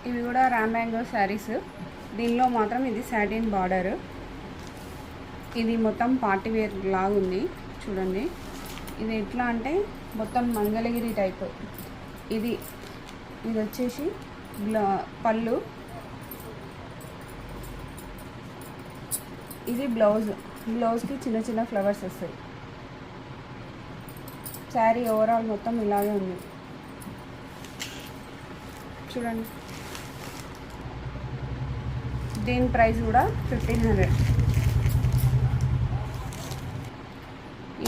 ఇవి కూడా రామ్యాంగో శారీస్. దీనిలో మాత్రం ఇది సాటిన్ బార్డర్. ఇది మొత్తం పార్టీ వేర్ లాగా ఉంది చూడండి. ఇది ఎట్లా అంటే మొత్తం మంగళగిరి టైప్. ఇది వచ్చేసి పళ్ళు, ఇది బ్లౌజ్కి చిన్న చిన్న ఫ్లవర్స్ వస్తాయి. శారీ ఓవరాల్ మొత్తం ఇలాగే ఉంది చూడండి. దీని ప్రైస్ కూడా 1500.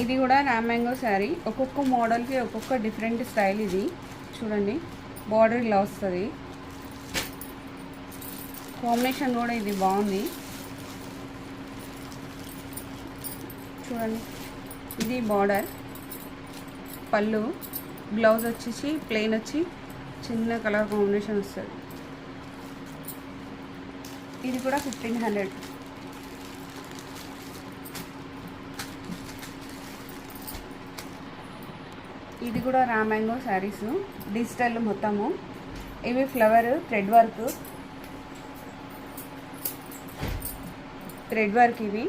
ఇది కూడా రామ్యాంగో శారీ. ఒక్కొక్క మోడల్కి ఒక్కొక్క డిఫరెంట్ స్టైల్. ఇది చూడండి, బార్డర్ ఇలా వస్తుంది. కాంబినేషన్ కూడా ఇది బాగుంది చూడండి. ఇది బార్డర్, పళ్ళు, బ్లౌజ్ వచ్చేసి ప్లెయిన్ వచ్చి చిన్న కలర్ కాంబినేషన్ వస్తుంది. ఇది కూడా 1500. ఇది కూడా రామ్యాంగో శారీస్ డిజిటల్ మొత్తము. ఇవి ఫ్లవర్ థ్రెడ్ వర్క్. ఇవి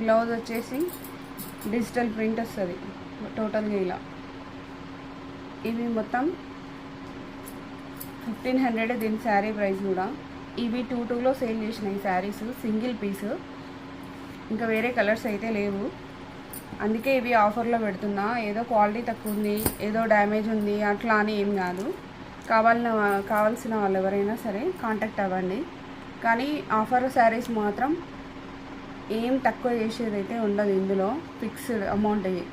బ్లౌజ్ వచ్చేసి డిజిటల్ ప్రింట్ వస్తుంది టోటల్గా ఇలా. ఇవి మొత్తం 1500 దీని శారీ ప్రైస్ కూడా. ఇవి 22లో సేల్ చేసిన ఈ శారీస్ సింగిల్ పీస్, ఇంకా వేరే కలర్స్ అయితే లేవు. అందుకే ఇవి ఆఫర్లో పెడుతున్నా. ఏదో క్వాలిటీ తక్కువ ఉంది, ఏదో డ్యామేజ్ ఉంది అట్లా అని ఏం కాదు. కావాల్సిన వాళ్ళు ఎవరైనా సరే కాంటాక్ట్ అవ్వండి. కానీ ఆఫర్ శారీస్ మాత్రం ఏం తక్కువ చేసేది అయితే ఉండదు. ఇందులో ఫిక్స్డ్ అమౌంట్ అయ్యి